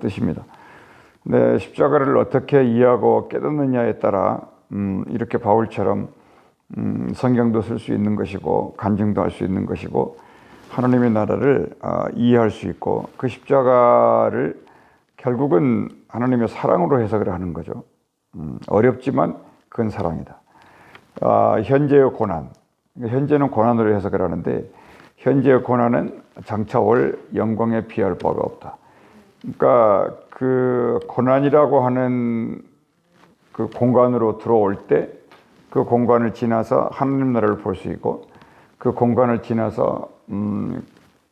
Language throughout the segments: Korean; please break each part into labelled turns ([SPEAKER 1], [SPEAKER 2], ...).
[SPEAKER 1] 뜻입니다. 네, 십자가를 어떻게 이해하고 깨닫느냐에 따라 이렇게 바울처럼 성경도 쓸 수 있는 것이고 간증도 할 수 있는 것이고 하나님의 나라를 이해할 수 있고 그 십자가를 결국은 하나님의 사랑으로 해석을 하는 거죠. 어렵지만 그건 사랑이다. 현재의 고난, 현재는 고난으로 해석을 하는데 현재의 고난은 장차 올 영광에 비할 바가 없다. 그러니까 그 고난이라고 하는 그 공간으로 들어올 때 그 공간을 지나서 하나님 나라를 볼 수 있고 그 공간을 지나서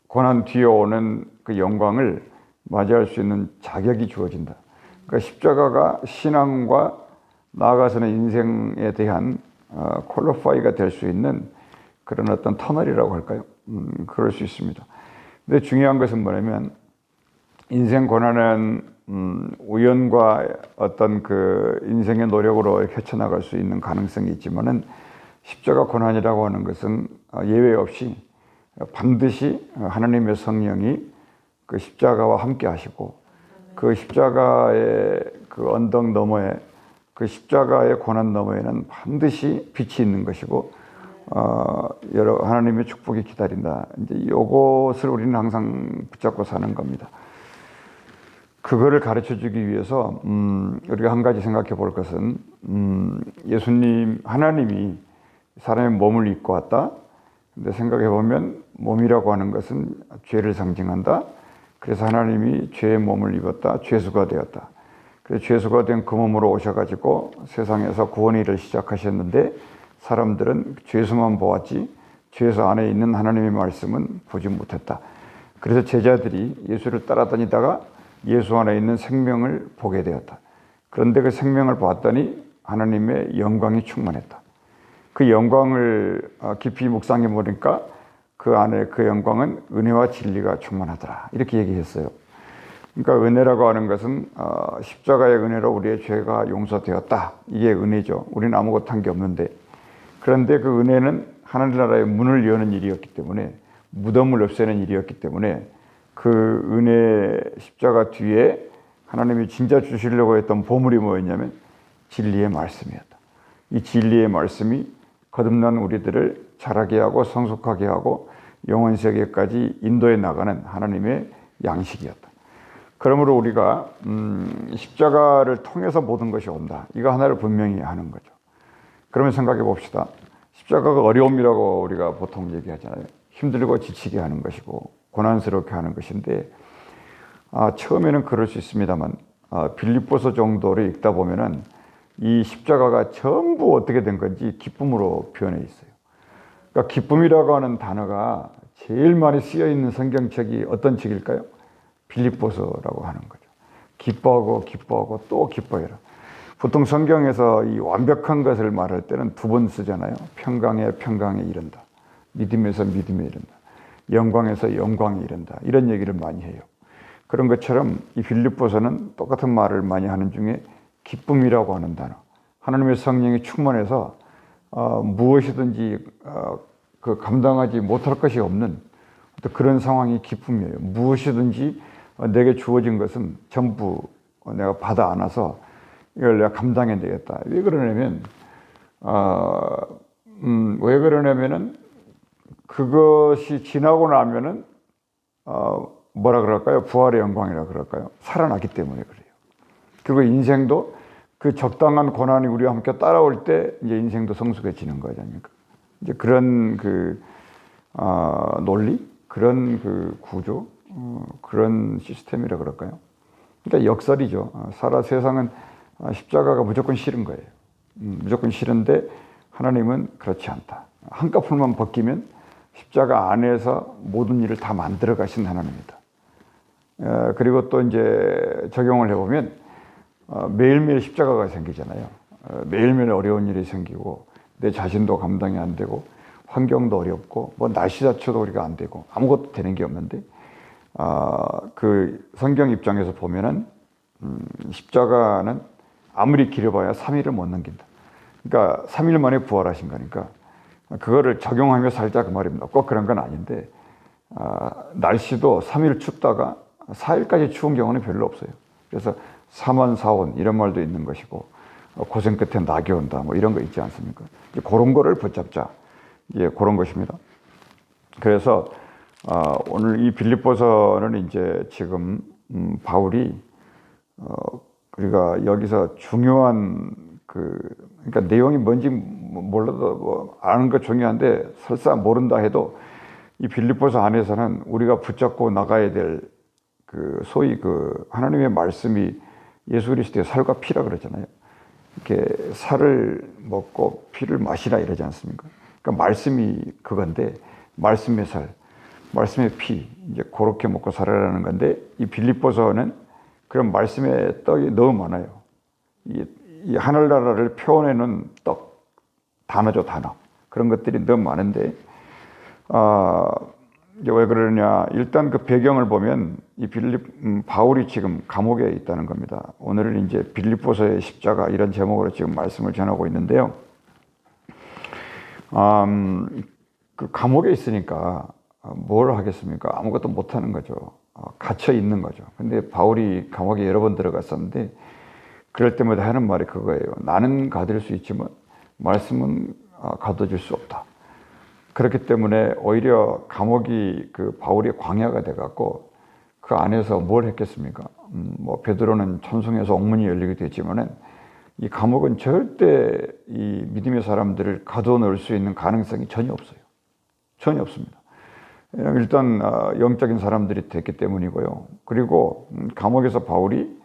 [SPEAKER 1] 고난 뒤에 오는 그 영광을 맞이할 수 있는 자격이 주어진다. 그러니까 십자가가 신앙과 나아가서는 인생에 대한 퀄리파이가 될 수 있는 그런 어떤 터널이라고 할까요? 그럴 수 있습니다. 근데 중요한 것은 뭐냐면 인생 고난은 우연과 어떤 그 인생의 노력으로 헤쳐나갈 수 있는 가능성이 있지만은 십자가 고난이라고 하는 것은 예외 없이 반드시 하나님의 성령이 그 십자가와 함께 하시고 그 십자가의 그 언덕 너머에 그 십자가의 고난 너머에는 반드시 빛이 있는 것이고 여러 하나님의 축복이 기다린다. 이제 이것을 우리는 항상 붙잡고 사는 겁니다. 그거를 가르쳐 주기 위해서 우리가 한 가지 생각해 볼 것은 예수님 하나님이 사람의 몸을 입고 왔다. 근데 생각해 보면 몸이라고 하는 것은 죄를 상징한다. 그래서 하나님이 죄의 몸을 입었다. 죄수가 되었다. 그래서 죄수가 된 그 몸으로 오셔가지고 세상에서 구원의 일을 시작하셨는데 사람들은 죄수만 보았지 죄수 안에 있는 하나님의 말씀은 보지 못했다. 그래서 제자들이 예수를 따라다니다가 예수 안에 있는 생명을 보게 되었다. 그런데 그 생명을 봤더니 하나님의 영광이 충만했다. 그 영광을 깊이 묵상해 보니까 그 안에 그 영광은 은혜와 진리가 충만하더라. 이렇게 얘기했어요. 그러니까 은혜라고 하는 것은 십자가의 은혜로 우리의 죄가 용서되었다. 이게 은혜죠. 우리는 아무것도 한 게 없는데. 그런데 그 은혜는 하늘나라의 문을 여는 일이었기 때문에 무덤을 없애는 일이었기 때문에 그 은혜 십자가 뒤에 하나님이 진짜 주시려고 했던 보물이 뭐였냐면 진리의 말씀이었다. 이 진리의 말씀이 거듭난 우리들을 자라게 하고 성숙하게 하고 영원 세계까지 인도해 나가는 하나님의 양식이었다. 그러므로 우리가 십자가를 통해서 모든 것이 온다. 이거 하나를 분명히 하는 거죠. 그러면 생각해 봅시다. 십자가가 어려움이라고 우리가 보통 얘기하잖아요. 힘들고 지치게 하는 것이고 고난스럽게 하는 것인데 처음에는 그럴 수 있습니다만 빌립보서 정도를 읽다 보면은 이 십자가가 전부 어떻게 된 건지 기쁨으로 표현해 있어요. 그러니까 기쁨이라고 하는 단어가 제일 많이 쓰여 있는 성경책이 어떤 책일까요? 빌립보서라고 하는 거죠. 기뻐하고 기뻐하고 또 기뻐해라. 보통 성경에서 이 완벽한 것을 말할 때는 두 번 쓰잖아요. 평강에 평강에 이른다. 믿음에서 믿음에 이른다. 영광에서 영광에 이른다. 이런 얘기를 많이 해요. 그런 것처럼 이 빌립보서는 똑같은 말을 많이 하는 중에 기쁨이라고 하는 단어. 하나님의 성령이 충만해서 무엇이든지 그 감당하지 못할 것이 없는 그런 상황이 기쁨이에요. 무엇이든지 내게 주어진 것은 전부 내가 받아 안아서 이걸 내가 감당해 내겠다. 왜 그러냐면 왜 그러냐면은 그것이 지나고 나면은 뭐라 그럴까요? 부활의 영광이라 그럴까요? 살아나기 때문에 그래요. 그리고 인생도 그 적당한 고난이 우리와 함께 따라올 때 이제 인생도 성숙해지는 거지 아닙니까? 이제 그런 그 논리, 그런 그 구조, 그런 시스템이라 그럴까요? 그러니까 역설이죠. 세상은 십자가가 무조건 싫은 거예요. 무조건 싫은데 하나님은 그렇지 않다. 한꺼풀만 벗기면 십자가 안에서 모든 일을 다 만들어 가신 하나님입니다. 그리고 또 이제 적용을 해보면 매일매일 십자가가 생기잖아요. 매일매일 어려운 일이 생기고 내 자신도 감당이 안 되고 환경도 어렵고 뭐 날씨 자체도 우리가 안 되고 아무것도 되는 게 없는데 그 성경 입장에서 보면은 십자가는 아무리 길어봐야 3일을 못 넘긴다. 그러니까 3일 만에 부활하신 거니까 그거를 적용하며 살자 그 말입니다. 꼭 그런 건 아닌데 날씨도 3일 춥다가 4일까지 추운 경우는 별로 없어요. 그래서 삼원사원 이런 말도 있는 것이고 고생 끝에 낙이 온다 뭐 이런 거 있지 않습니까? 이제 그런 거를 붙잡자. 예, 그런 것입니다. 그래서 오늘 이 빌립보서는 이제 지금 바울이 우리가 여기서 중요한 그러니까 내용이 뭔지 몰라도 뭐 아는 거 중요한데 설사 모른다 해도 이 빌립보서 안에서는 우리가 붙잡고 나가야 될 소위 하나님의 말씀이 예수 그리스도의 살과 피라 그러잖아요. 이렇게 살을 먹고 피를 마시라 이러지 않습니까? 그러니까 말씀이 그건데 말씀의 살, 말씀의 피 이제 그렇게 먹고 살아라는 건데 이 빌립보서는 그런 말씀의 떡이 너무 많아요. 이 하늘나라를 표현해놓은 떡, 단어죠, 단어. 그런 것들이 너무 많은데, 이제 왜 그러느냐. 일단 그 배경을 보면 이 바울이 지금 감옥에 있다는 겁니다. 오늘은 이제 빌립보서의 십자가 이런 제목으로 지금 말씀을 전하고 있는데요. 그 감옥에 있으니까 뭘 하겠습니까? 아무것도 못 하는 거죠. 갇혀 있는 거죠. 근데 바울이 감옥에 여러 번 들어갔었는데, 그럴 때마다 하는 말이 그거예요. 나는 가둘 수 있지만 말씀은 가둬줄 수 없다. 그렇기 때문에 오히려 감옥이 바울의 광야가 돼갖고 그 안에서 뭘 했겠습니까? 뭐 베드로는 찬송해서 옥문이 열리기도 했지만은 이 감옥은 절대 이 믿음의 사람들을 가둬 놓을 수 있는 가능성이 전혀 없어요. 전혀 없습니다. 일단 영적인 사람들이 됐기 때문이고요. 그리고 감옥에서 바울이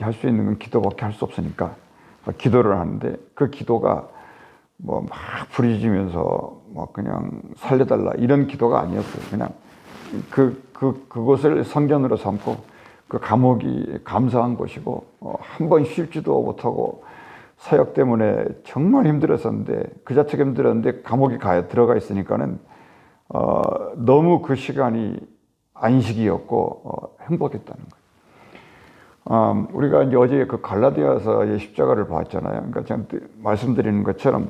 [SPEAKER 1] 할 수 있는 건 기도밖에 할 수 없으니까 기도를 하는데 그 기도가 뭐 막 부르짖으면서 막 그냥 살려달라 이런 기도가 아니었어요. 그냥 그곳을 성전으로 삼고 그 감옥이 감사한 곳이고 한 번 쉴지도 못하고 사역 때문에 정말 힘들었었는데 그 자체가 힘들었는데 감옥에 들어가 있으니까는 너무 그 시간이 안식이었고 행복했다는 거예요. 우리가 이제 어제 그 갈라디아서의 십자가를 봤잖아요. 그러니까 제가 말씀드리는 것처럼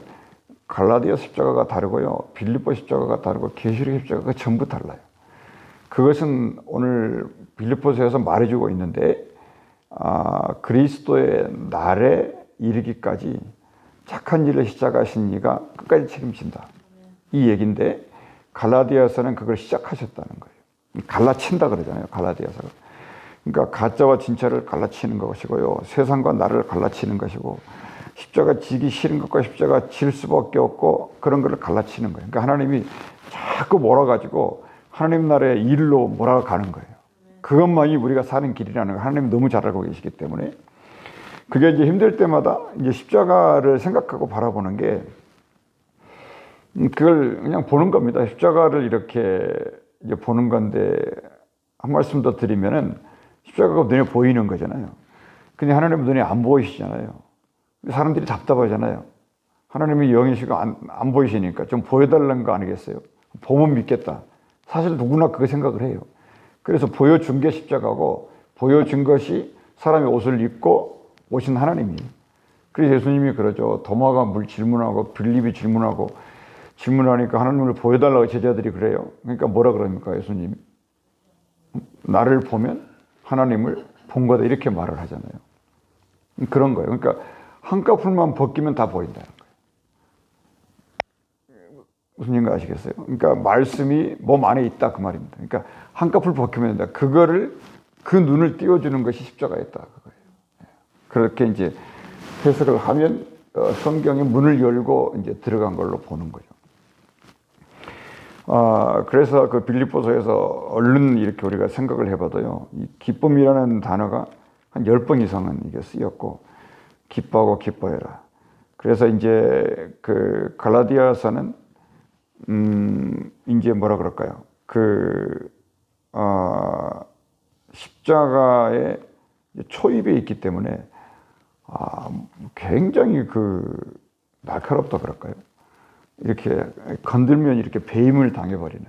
[SPEAKER 1] 갈라디아 십자가가 다르고요. 빌립보 십자가가 다르고 계시록 십자가가 전부 달라요. 그것은 오늘 빌립보서에서 말해주고 있는데 그리스도의 날에 이르기까지 착한 일을 시작하신 이가 끝까지 책임진다. 이 얘기인데 갈라디아서는 그걸 시작하셨다는 거예요. 갈라친다 그러잖아요. 갈라디아서가. 그러니까 가짜와 진짜를 갈라치는 것이고요. 세상과 나를 갈라치는 것이고 십자가 지기 싫은 것과 십자가 질 수밖에 없고 그런 것을 갈라치는 거예요. 그러니까 하나님이 자꾸 몰아가지고 하나님 나라의 일로 몰아가는 거예요. 그것만이 우리가 사는 길이라는 걸 하나님이 너무 잘 알고 계시기 때문에 그게 이제 힘들 때마다 이제 십자가를 생각하고 바라보는 게 그걸 그냥 보는 겁니다. 십자가를 이렇게 이제 보는 건데 한 말씀 더 드리면은 십자가가 눈에 보이는 거잖아요. 근데 하나님은 눈에 안 보이시잖아요. 사람들이 답답하잖아요. 하나님이 영이시고 안 보이시니까 좀 보여달라는 거 아니겠어요? 보면 믿겠다. 사실 누구나 그거 생각을 해요. 그래서 보여준 게 십자가고 보여준 것이 사람의 옷을 입고 오신 하나님이에요. 그래서 예수님이 그러죠. 도마가 질문하고 빌립이 질문하니까 하나님을 보여달라고 제자들이 그래요. 그러니까 뭐라 그럽니까 예수님이? 나를 보면 하나님을 본 거다 이렇게 말을 하잖아요. 그런 거예요. 그러니까 한꺼풀만 벗기면 다 보인다는 거예요. 무슨 얘기인가 아시겠어요? 그러니까 말씀이 몸 안에 있다 그 말입니다. 그러니까 한꺼풀 벗기면 된다. 그거를 그 눈을 띄워주는 것이 십자가였다 그거예요. 그렇게 이제 해석을 하면 성경의 문을 열고 이제 들어간 걸로 보는 거죠. 그래서 그 빌립보서에서 얼른 이렇게 우리가 생각을 해봐도요, 이 기쁨이라는 단어가 한 10번 이상은 이게 쓰였고, 기뻐하고 기뻐해라. 그래서 이제 그 갈라디아서는, 이제 뭐라 그럴까요? 십자가의 초입에 있기 때문에, 굉장히 날카롭다 그럴까요? 이렇게 건들면 이렇게 배임을 당해버리는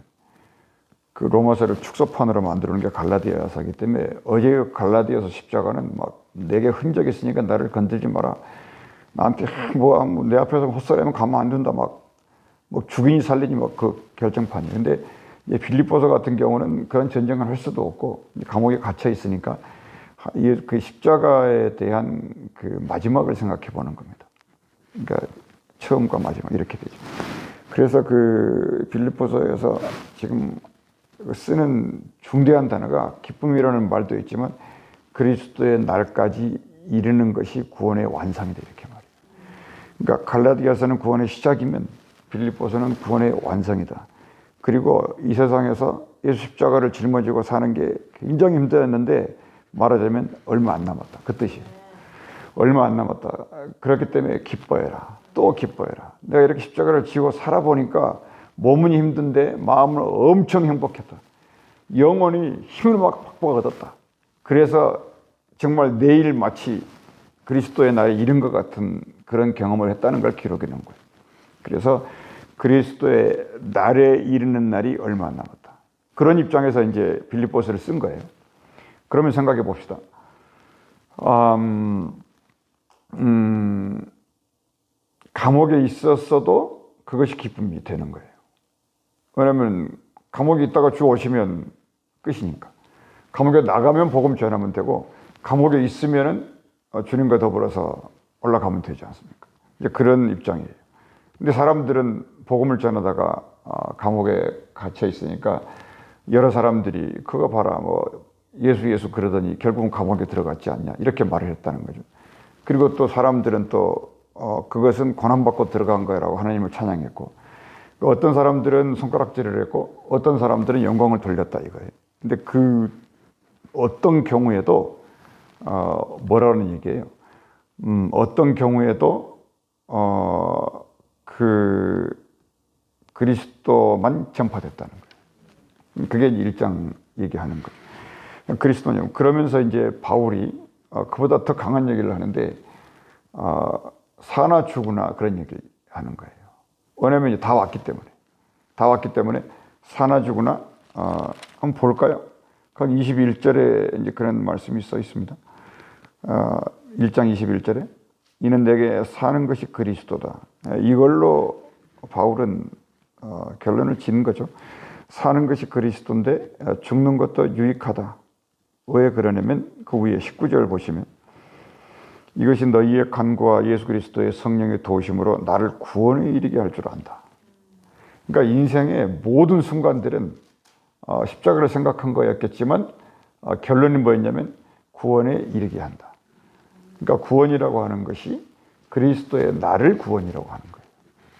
[SPEAKER 1] 그 로마서를 축소판으로 만드는 게 갈라디아서이기 때문에 어제 갈라디아서 십자가는 막 내게 흔적이 있으니까 나를 건들지 마라. 나한테 내 앞에서 헛소리하면 가만 안 둔다. 뭐 죽이니 살리니 막 그 결정판이에요. 근데 빌립보서 같은 경우는 그런 전쟁을 할 수도 없고 감옥에 갇혀 있으니까 그 십자가에 대한 그 마지막을 생각해 보는 겁니다. 그러니까 처음과 마지막 이렇게 되죠. 그래서 그 빌립보서에서 지금 쓰는 중대한 단어가 기쁨이라는 말도 있지만 그리스도의 날까지 이르는 것이 구원의 완성이다 이렇게 말해요. 그러니까 갈라디아서는 구원의 시작이면 빌립보서는 구원의 완성이다. 그리고 이 세상에서 예수 십자가를 짊어지고 사는 게 굉장히 힘들었는데 말하자면 얼마 안 남았다. 그 뜻이에요. 얼마 안 남았다. 그렇기 때문에 기뻐해라. 또 기뻐해라. 내가 이렇게 십자가를 지고 살아보니까 몸은 힘든데 마음은 엄청 행복했다. 영혼이 힘을 막 확보가 얻었다. 그래서 정말 내일 마치 그리스도의 날에 이른 것 같은 그런 경험을 했다는 걸 기록해 놓은 거예요. 그래서 그리스도의 날에 이르는 날이 얼마 안 남았다. 그런 입장에서 이제 빌립보서를 쓴 거예요. 그러면 생각해 봅시다. 감옥에 있었어도 그것이 기쁨이 되는 거예요. 왜냐하면 감옥에 있다가 주 오시면 끝이니까. 감옥에 나가면 복음 전하면 되고 감옥에 있으면은 주님과 더불어서 올라가면 되지 않습니까? 이제 그런 입장이에요. 근데 사람들은 복음을 전하다가 감옥에 갇혀 있으니까 여러 사람들이 그거 봐라 뭐 예수 그러더니 결국은 감옥에 들어갔지 않냐 이렇게 말을 했다는 거죠. 그리고 또 사람들은 또 그것은 고난받고 들어간 거라고 하나님을 찬양했고 어떤 사람들은 손가락질을 했고 어떤 사람들은 영광을 돌렸다 이거예요. 근데 그 어떤 경우에도 뭐라는 얘기예요? 어떤 경우에도 그 그리스도만 전파됐다는 거예요. 그게 1장 얘기하는 거예요. 그리스도님. 그러면서 이제 바울이 그보다 더 강한 얘기를 하는데 사나 죽으나 그런 얘기를 하는 거예요. 왜냐하면 이제 다 왔기 때문에 사나 죽으나 한번 볼까요? 그 21절에 이제 그런 말씀이 써 있습니다. 1장 21절에 이는 내게 사는 것이 그리스도다. 이걸로 바울은 결론을 짓는 거죠. 사는 것이 그리스도인데 죽는 것도 유익하다. 왜 그러냐면 그 위에 19절 보시면 이것이 너희의 간구와 예수 그리스도의 성령의 도우심으로 나를 구원에 이르게 할 줄 안다. 그러니까 인생의 모든 순간들은 십자가를 생각한 거였겠지만 결론이 뭐였냐면 구원에 이르게 한다. 그러니까 구원이라고 하는 것이 그리스도의 나를 구원이라고 하는 거예요.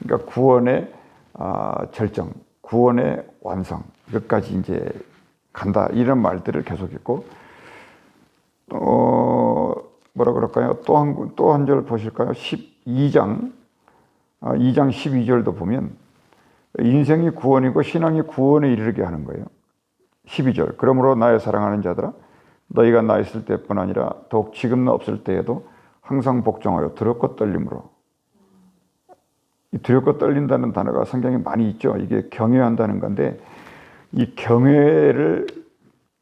[SPEAKER 1] 그러니까 구원의 절정, 구원의 완성, 여기까지 이제 간다. 이런 말들을 계속했고, 뭐라 그럴까요? 또 한 절 보실까요? 2장 12절도 보면 인생이 구원이고 신앙이 구원에 이르게 하는 거예요. 12절. 그러므로 나의 사랑하는 자들아 너희가 나 있을 때뿐 아니라 더욱 지금 나 없을 때에도 항상 복종하여 두렵고 떨림으로. 이 두렵고 떨린다는 단어가 성경에 많이 있죠. 이게 경외한다는 건데 이 경외를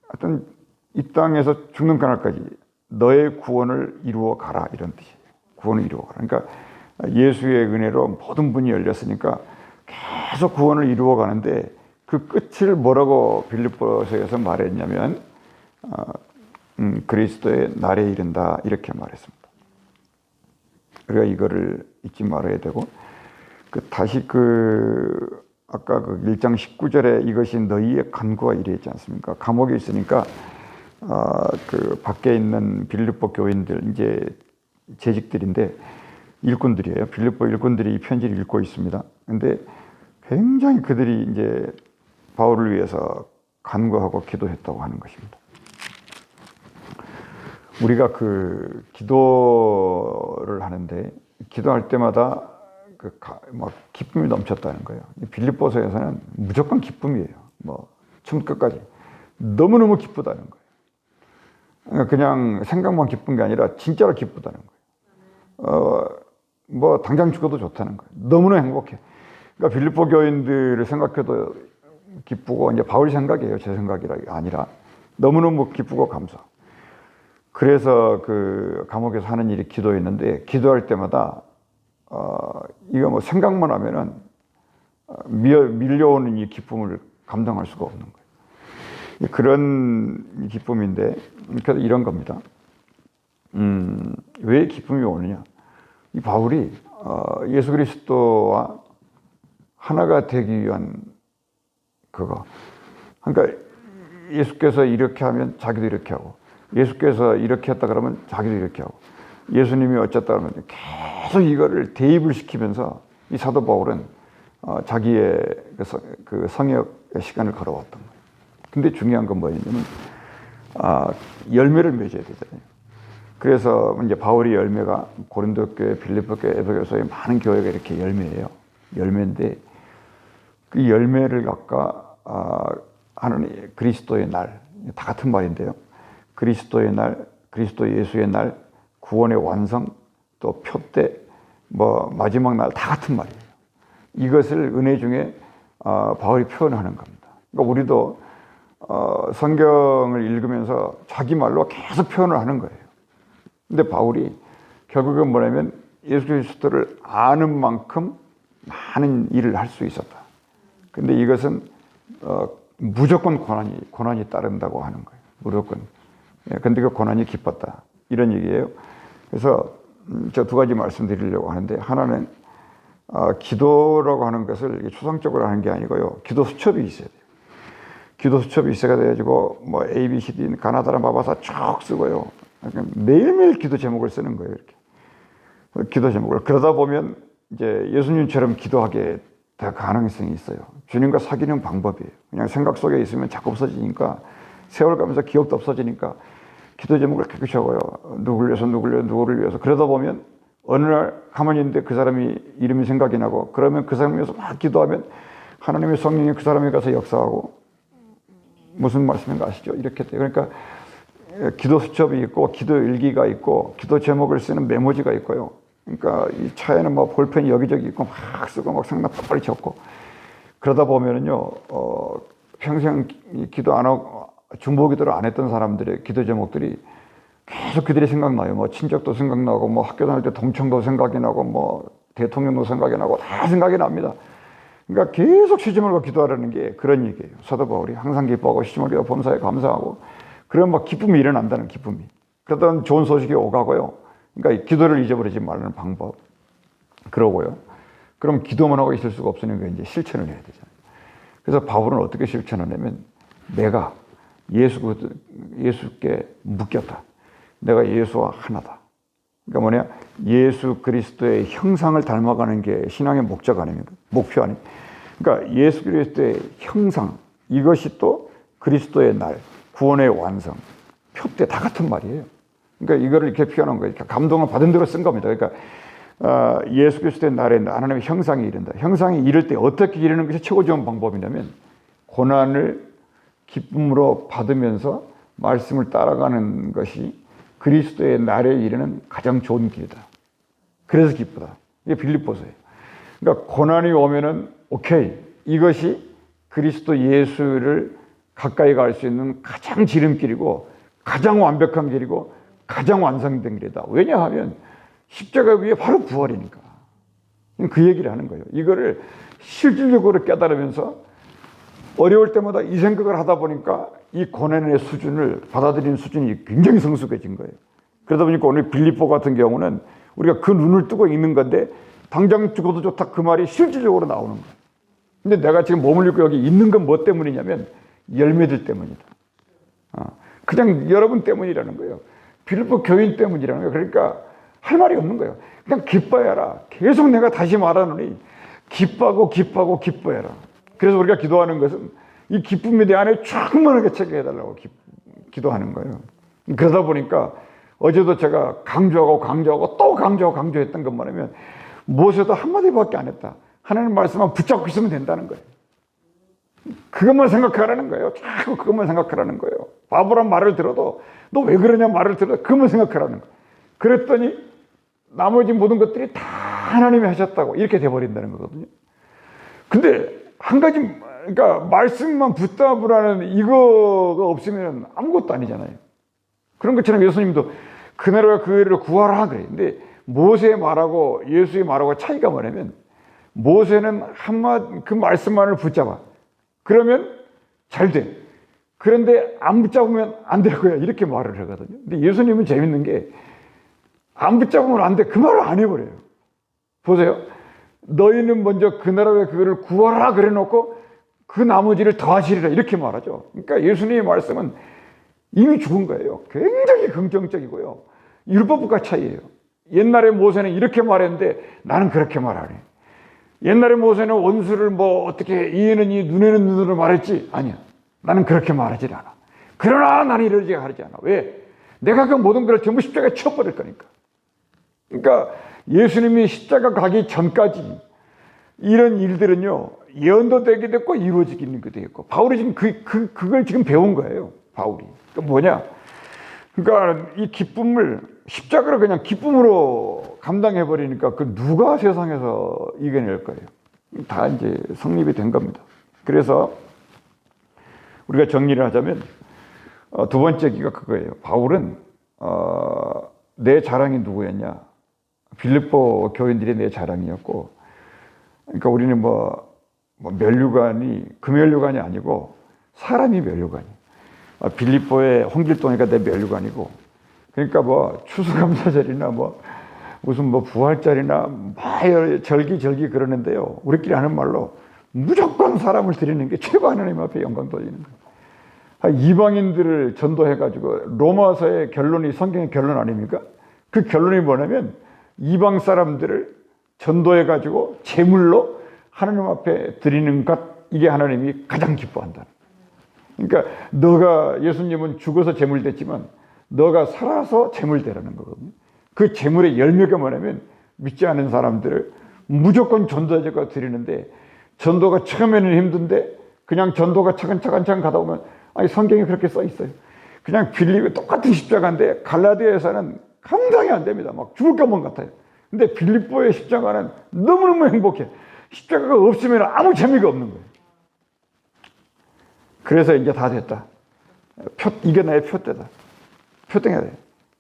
[SPEAKER 1] 하여튼 이 땅에서 죽는 그날까지 너의 구원을 이루어 가라 이런 뜻이에요. 구원을 이루어 가라. 그러니까 예수의 은혜로 모든 문이 열렸으니까 계속 구원을 이루어 가는데 그 끝을 뭐라고 빌립보서에서 말했냐면 그리스도의 날에 이른다 이렇게 말했습니다. 우리가 이거를 잊지 말아야 되고 다시 아까 1장 19절에 이것이 너희의 간구와 이르지 않습니까? 감옥에 있으니까 밖에 있는 빌립보 교인들 이제 재직들인데 일꾼들이에요. 빌립보 일꾼들이 이 편지를 읽고 있습니다. 근데 굉장히 그들이 이제 바울을 위해서 간구하고 기도했다고 하는 것입니다. 우리가 기도를 하는데 기도할 때마다 막 기쁨이 넘쳤다는 거예요. 빌립보서에서는 무조건 기쁨이에요. 처음부터 끝까지 너무너무 기쁘다는 거예요. 그냥 생각만 기쁜 게 아니라 진짜로 기쁘다는 거예요. 당장 죽어도 좋다는 거예요. 너무나 행복해. 그러니까 빌립보 교인들을 생각해도 기쁘고 이제 바울 생각이에요. 제 생각이 아니라 너무너무 기쁘고 감사. 그래서 감옥에서 하는 일이 기도였는데 기도할 때마다 이거 생각만 하면은 밀려오는 이 기쁨을 감당할 수가 없는 거예요. 그런 기쁨인데, 그래서 이런 겁니다. 왜 기쁨이 오느냐? 이 바울이 예수 그리스도와 하나가 되기 위한 그거. 그러니까 예수께서 이렇게 하면 자기도 이렇게 하고, 예수께서 이렇게 했다 그러면 자기도 이렇게 하고, 예수님이 어쨌다 그러면 계속 이거를 대입을 시키면서 이 사도 바울은 자기의 그 성역의 시간을 걸어왔던 거예요. 근데 중요한 건 뭐였냐면 열매를 맺어야 되잖아요. 그래서 이제 바울의 열매가 고린도 교회, 필리포 교회, 에베소 교회의 많은 교회가 이렇게 열매예요. 열매인데 그 열매를 갖가 하나님 그리스도의 날, 다 같은 말인데요. 그리스도의 날, 그리스도 예수의 날, 구원의 완성, 또 표대, 뭐 마지막 날 다 같은 말이에요. 이것을 은혜 중에 바울이 표현하는 겁니다. 그러니까 우리도 성경을 읽으면서 자기 말로 계속 표현을 하는 거예요. 근데 바울이 결국은 뭐냐면 예수 그리스도를 아는 만큼 많은 일을 할 수 있었다. 근데 이것은 무조건 고난이 따른다고 하는 거예요. 무조건. 근데 그 고난이 기뻤다. 이런 얘기예요. 그래서 저 두 가지 말씀드리려고 하는데, 하나는 기도라고 하는 것을 추상적으로 하는 게 아니고요. 기도 수첩이 있어야 돼요. 기도 수첩이 있어야 돼가지고 뭐 A, B, C, D, 가나다라 마바사 쭉 쓰고요. 매일매일 기도 제목을 쓰는 거예요. 이렇게 기도 제목을. 그러다 보면 이제 예수님처럼 기도하게 될 가능성이 있어요. 주님과 사귀는 방법이에요. 그냥 생각 속에 있으면 자꾸 없어지니까, 세월 가면서 기억도 없어지니까 기도 제목을 깨끗이 적어요. 누구를 위해서, 누구를 위해서. 그러다 보면 어느 날 가만히 있는데 그 사람이 이름이 생각이 나고, 그러면 그 사람을 위해서 막 기도하면 하나님의 성령이 그 사람에 가서 역사하고, 무슨 말씀인가 아시죠? 이렇게 돼요. 그러니까 기도 수첩이 있고, 기도 일기가 있고, 기도 제목을 쓰는 메모지가 있고요. 그러니까 이 차에는 뭐 볼펜이 여기저기 있고 막 쓰고 막 생각 빨리 적고, 그러다 보면은요, 평생 기도 안 하고 중보기도를 안 했던 사람들의 기도 제목들이 계속 그들이 생각나요. 뭐 친척도 생각나고, 뭐 학교 다닐 때 동창도 생각이 나고, 뭐 대통령도 생각이 나고, 다 생각이 납니다. 그러니까 계속 쉬지 말고 기도하라는 게 그런 얘기예요. 사도 바울이 항상 기뻐하고 쉬지 말고 범사에 감사하고, 그런 막 기쁨이 일어난다는 기쁨이. 그러던 좋은 소식이 오가고요. 그러니까 기도를 잊어버리지 말라는 방법. 그러고요. 그럼 기도만 하고 있을 수가 없으니까 이제 실천을 해야 되잖아요. 그래서 바울은 어떻게 실천을 하냐면, 내가 예수께 묶였다. 내가 예수와 하나다. 그러니까 뭐냐? 예수 그리스도의 형상을 닮아가는 게 신앙의 목적 아닙니까? 목표 아닙니까? 그러니까 예수 그리스도의 형상, 이것이 또 그리스도의 날, 구원의 완성, 표대 다 같은 말이에요. 그러니까 이거를 이렇게 표현한 거예요. 감동을 받은 대로 쓴 겁니다. 그러니까 예수 그리스도의 날에 하나님의 형상이 이른다. 형상이 이를 때 어떻게 이르는 것이 최고 좋은 방법이냐면, 고난을 기쁨으로 받으면서 말씀을 따라가는 것이 그리스도의 날에 이르는 가장 좋은 길이다. 그래서 기쁘다. 이게 빌립보서예요. 그러니까 고난이 오면은 오케이, 이것이 그리스도 예수를 가까이 갈 수 있는 가장 지름길이고, 가장 완벽한 길이고, 가장 완성된 길이다. 왜냐하면 십자가 위에 바로 부활이니까. 그 얘기를 하는 거예요. 이거를 실질적으로 깨달으면서 어려울 때마다 이 생각을 하다 보니까 이 고난의 수준을 받아들이는 수준이 굉장히 성숙해진 거예요. 그러다 보니까 오늘 빌립보 같은 경우는 우리가 그 눈을 뜨고 있는 건데, 당장 죽어도 좋다 그 말이 실질적으로 나오는 거예요. 근데 내가 지금 머물고 여기 있는 건 뭐 때문이냐면 열매들 때문이다. 그냥 여러분 때문이라는 거예요. 빌립보 교인 때문이라는 거예요. 그러니까 할 말이 없는 거예요. 그냥 기뻐해라. 계속 내가 다시 말하노니 기뻐하고 기뻐하고 기뻐해라. 그래서 우리가 기도하는 것은 이 기쁨에 대한 충만하게 체계해달라고 기도하는 거예요. 그러다 보니까 어제도 제가 강조하고 또 강조했던 것만 하면, 무엇에도 한마디밖에 안 했다. 하나님 말씀만 붙잡고 있으면 된다는 거예요. 그것만 생각하라는 거예요. 자꾸 그것만 생각하라는 거예요. 바보란 말을 들어도, 너 왜 그러냐 말을 들어도 그것만 생각하라는 거예요. 그랬더니 나머지 모든 것들이 다 하나님이 하셨다고 이렇게 돼버린다는 거거든요. 근데 한 가지, 그러니까 말씀만 붙잡으 하는 이거가 없으면 아무것도 아니잖아요. 그런 것처럼 예수님도 그 나라와 그 의를 구하라 그래요. 근데 모세의 말하고 예수의 말하고 차이가 뭐냐면, 모세는 그 말씀만을 붙잡아. 그러면 잘 돼. 그런데 안 붙잡으면 안 될 거야. 이렇게 말을 하거든요. 근데 예수님은 재밌는 게 안 붙잡으면 안 돼. 그 말을 안 해버려요. 보세요. 너희는 먼저 그 나라의 그거를 구하라 그래 놓고 그 나머지를 더하시리라 이렇게 말하죠. 그러니까 예수님의 말씀은 이미 죽은 거예요. 굉장히 긍정적이고요. 율법과 차이예요. 옛날에 모세는 이렇게 말했는데 나는 그렇게 말 안 해. 옛날에 모세는 원수를 뭐 어떻게 이에는 이 눈에는 눈으로 말했지? 아니야. 나는 그렇게 말하지 않아. 그러나 나는 이러지 하지 않아. 왜? 내가 그 모든 걸 전부 십자가에 쳐버릴 거니까. 그러니까 예수님이 십자가 가기 전까지 이런 일들은요, 예언도 되기도 했고 이루어지기도 했고, 바울이 지금 그걸 지금 배운 거예요. 바울이. 그 뭐냐? 그러니까 이 기쁨을 십자가를 그냥 기쁨으로 감당해버리니까 그 누가 세상에서 이겨낼 거예요? 다 이제 성립이 된 겁니다. 그래서 우리가 정리를 하자면 두 번째 기가 그거예요. 바울은 내 자랑이 누구였냐? 빌립보 교인들이 내 자랑이었고, 그러니까 우리는 뭐 면류관이 그 면류관이 아니고 사람이 면류관이. 빌립보의 홍길동이가 내 면류관이고, 그러니까 뭐 추수감사절이나 뭐 무슨 뭐 부활절이나 막 절기 그러는데요. 우리끼리 하는 말로 무조건 사람을 드리는 게 최고 하나님 앞에 영광 돌리는 거예요. 이방인들을 전도해가지고 로마서의 결론이 성경의 결론 아닙니까? 그 결론이 뭐냐면 이방 사람들을 전도해가지고 제물로 하나님 앞에 드리는 것, 이게 하나님이 가장 기뻐한다. 그러니까 너가 예수님은 죽어서 제물 됐지만 너가 살아서 제물 되라는 거거든요. 그 제물의 열매가 뭐냐면 믿지 않은 사람들을 무조건 전도자가 드리는데, 전도가 처음에는 힘든데 그냥 전도가 차근차근 가다 보면, 아니 성경에 그렇게 써 있어요. 그냥 빌립이 똑같은 십자가인데 갈라디아에서는 감당이 안 됩니다. 막 죽을 것만 같아요. 근데 빌립보의 십자가는 너무너무 행복해. 십자가가 없으면 아무 재미가 없는 거예요. 그래서 이제 다 됐다. 이게 나의 표대다. 표등해야 돼.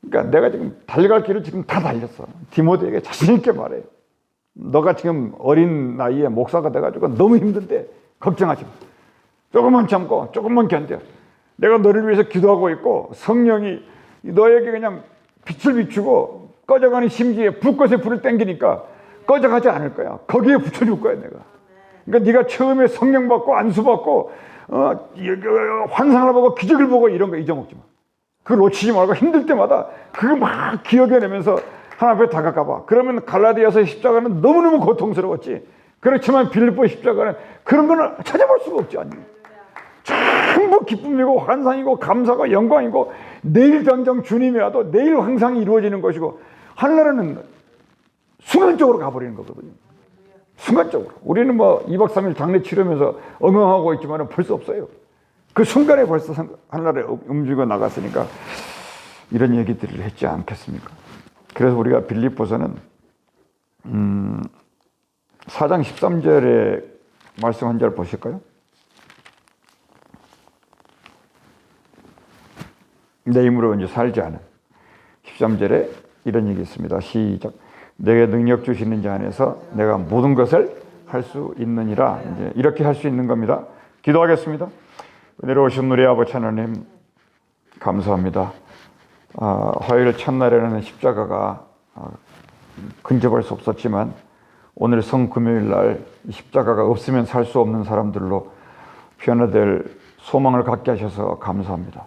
[SPEAKER 1] 그러니까 내가 지금 달려갈 길을 지금 다 달렸어. 디모데에게 자신 있게 말해요. 너가 지금 어린 나이에 목사가 돼가지고 너무 힘든데 걱정하지 마. 조금만 참고 조금만 견뎌. 내가 너를 위해서 기도하고 있고 성령이 너에게 그냥 빛을 비추고 꺼져가는 심지에 불꽃에 불을 땡기니까 꺼져가지 않을 거야. 거기에 붙여줄 거야 내가. 그러니까 네가 처음에 성령 받고 안수 받고 환상을 보고 기적을 보고 이런 거 잊어먹지 마. 그걸 놓치지 말고 힘들 때마다 그거 막 기억해내면서 하나님 앞에 다가가봐. 그러면 갈라디아서의 십자가는 너무너무 고통스러웠지. 그렇지만 빌립보의 십자가는 그런 거는 찾아볼 수가 없지 않니? 전부 기쁨이고 환상이고 감사가 영광이고 내일 당장 주님이 와도 내일 환상이 이루어지는 것이고, 하늘나라는 순간적으로 가버리는 거거든요. 순간적으로. 우리는 뭐 2박 3일 장례 치르면서 엉엉하고 있지만 볼 수 없어요. 그 순간에 벌써 하늘나라에 움직여 나갔으니까 이런 얘기들을 했지 않겠습니까? 그래서 우리가 빌립보서는 4장 13절에 말씀 한 절 보실까요? 내 힘으로 이제 살지 않은 13절에 이런 얘기 있습니다. 시작. 내게 능력 주시는 자 안에서 내가 모든 것을 할 수 있느니라. 이제 이렇게 할 수 있는 겁니다. 기도하겠습니다. 은혜로우신 우리 아버지 하나님, 감사합니다. 화요일 첫날에는 십자가가 근접할 수 없었지만 오늘 성금요일 날 십자가가 없으면 살 수 없는 사람들로 변화될 소망을 갖게 하셔서 감사합니다.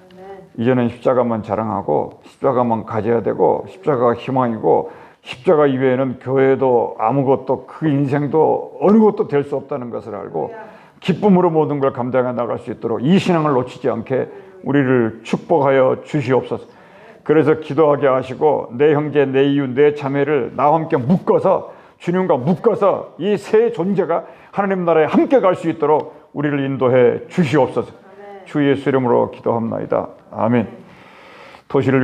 [SPEAKER 1] 이제는 십자가만 자랑하고 십자가만 가져야 되고 십자가가 희망이고 십자가 이외에는 교회도 아무것도 그 인생도 어느 것도 될 수 없다는 것을 알고 기쁨으로 모든 걸 감당해 나갈 수 있도록 이 신앙을 놓치지 않게 우리를 축복하여 주시옵소서. 그래서 기도하게 하시고 내 형제, 내 이웃, 내 자매를 나와 함께 묶어서 주님과 묶어서 이 세 존재가 하나님 나라에 함께 갈 수 있도록 우리를 인도해 주시옵소서. 주 예수 이름으로 기도합나이다. 아멘. 도시를